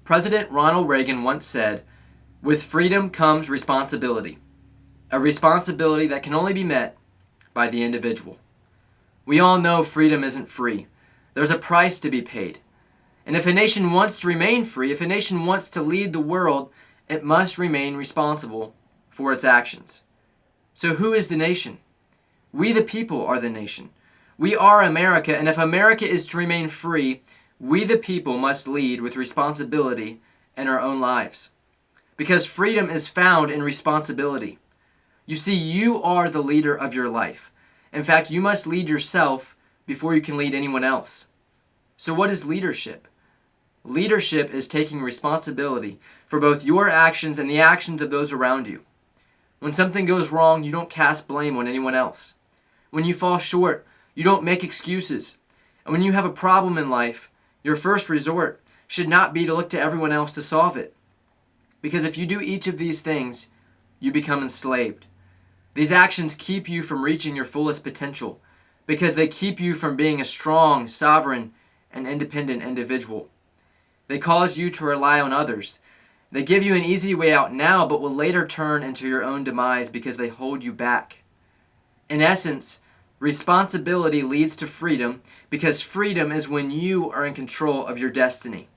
President Ronald Reagan once said, "With freedom comes responsibility, a responsibility that can only be met by the individual." We all know freedom isn't free. There's a price to be paid. And if a nation wants to remain free, if a nation wants to lead the world, it must remain responsible for its actions. So who is the nation? We the people are the nation. We are America, and if America is to remain free, we the people must lead with responsibility in our own lives. Because freedom is found in responsibility. You see, you are the leader of your life. In fact, you must lead yourself before you can lead anyone else. So what is leadership? Leadership is taking responsibility for both your actions and the actions of those around you. When something goes wrong, you don't cast blame on anyone else. When you fall short, you don't make excuses. And when you have a problem in life, your first resort should not be to look to everyone else to solve it. Because if you do each of these things, you become enslaved. These actions keep you from reaching your fullest potential because they keep you from being a strong, sovereign, and independent individual. They cause you to rely on others. They give you an easy way out now, but will later turn into your own demise because they hold you back. In essence, responsibility leads to freedom because freedom is when you are in control of your destiny.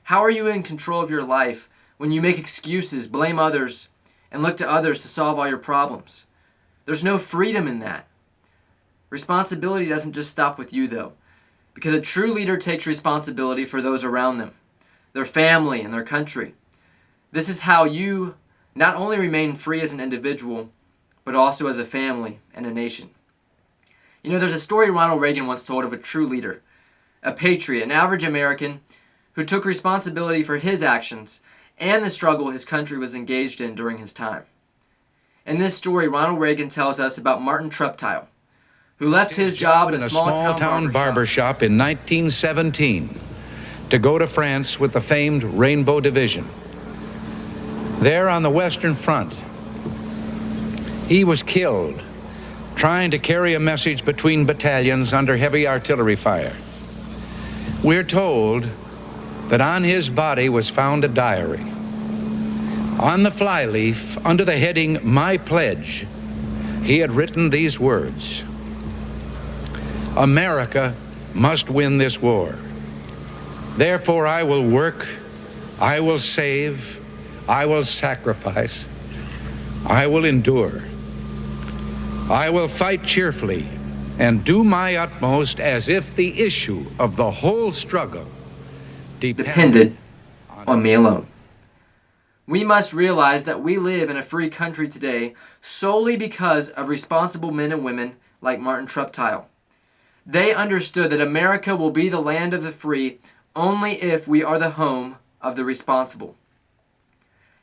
How are you in control of your life when you make excuses, blame others, and look to others to solve all your problems? There's no freedom in that. Responsibility doesn't just stop with you, though, because a true leader takes responsibility for those around them, their family, and their country. This is how you not only remain free as an individual, but also as a family and a nation. You know, there's a story Ronald Reagan once told of a true leader, a patriot, an average American who took responsibility for his actions and the struggle his country was engaged in during his time. In this story, Ronald Reagan tells us about Martin Treptow, who left his job in a small-town barber shop in 1917 to go to France with the famed Rainbow Division. There on the Western Front, he was killed trying to carry a message between battalions under heavy artillery fire. We're told that on his body was found a diary. On the flyleaf, under the heading, "My Pledge," he had written these words: "America must win this war. Therefore I will work, I will save, I will sacrifice, I will endure. I will fight cheerfully and do my utmost as if the issue of the whole struggle depended on me alone." We must realize that we live in a free country today solely because of responsible men and women like Martin Treptow. They understood that America will be the land of the free only if we are the home of the responsible.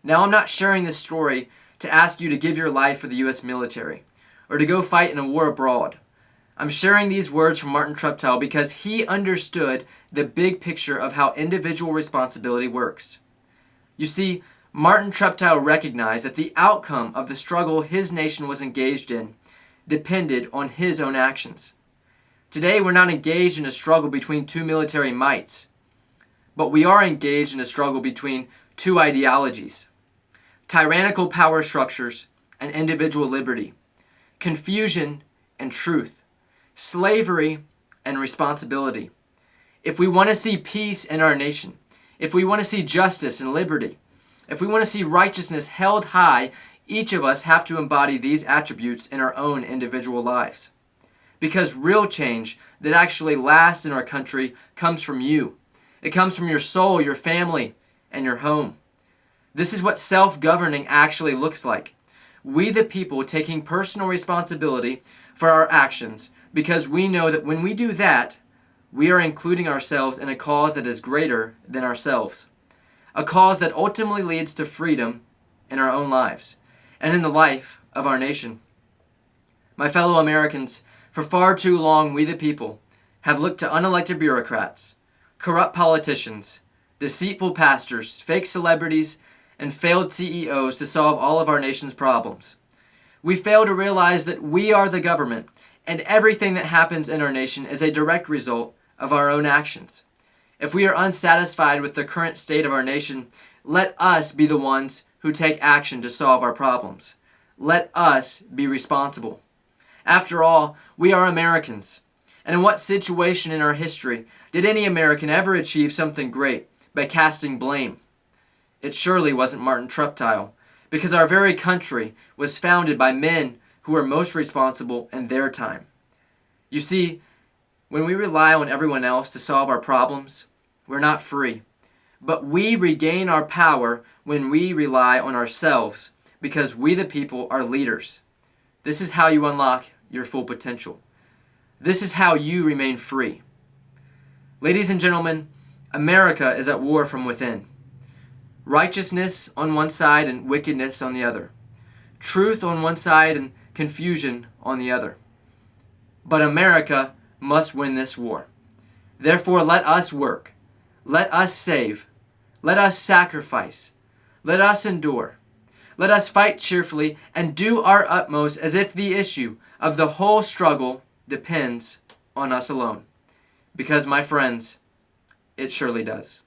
Now, I'm not sharing this story to ask you to give your life for the U.S. military or to go fight in a war abroad. I'm sharing these words from Martin Treptow because he understood the big picture of how individual responsibility works. You see, Martin Treptow recognized that the outcome of the struggle his nation was engaged in depended on his own actions. Today, we're not engaged in a struggle between two military mights, but we are engaged in a struggle between two ideologies: tyrannical power structures and individual liberty, confusion and truth, slavery and responsibility. If we want to see peace in our nation, if we want to see justice and liberty, if we want to see righteousness held high, each of us have to embody these attributes in our own individual lives. Because real change that actually lasts in our country comes from you. It comes from your soul, your family, and your home. This is what self-governing actually looks like. We the people taking personal responsibility for our actions because we know that when we do that, we are including ourselves in a cause that is greater than ourselves. A cause that ultimately leads to freedom in our own lives and in the life of our nation. My fellow Americans, for far too long we the people have looked to unelected bureaucrats, corrupt politicians, deceitful pastors, fake celebrities, and failed CEOs to solve all of our nation's problems. We fail to realize that we are the government, and everything that happens in our nation is a direct result of our own actions. If we are unsatisfied with the current state of our nation, let us be the ones who take action to solve our problems. Let us be responsible. After all, we are Americans. And in what situation in our history did any American ever achieve something great by casting blame? It surely wasn't Martin Treptow, because our very country was founded by men who were most responsible in their time. You see, when we rely on everyone else to solve our problems, we're not free. But we regain our power when we rely on ourselves, because we the people are leaders. This is how you unlock your full potential. This is how you remain free. Ladies and gentlemen, America is at war from within. Righteousness on one side and wickedness on the other. Truth on one side and confusion on the other. But America must win this war. Therefore, let us work. Let us save. Let us sacrifice. Let us endure. Let us fight cheerfully and do our utmost as if the issue of the whole struggle depends on us alone. Because, my friends, it surely does.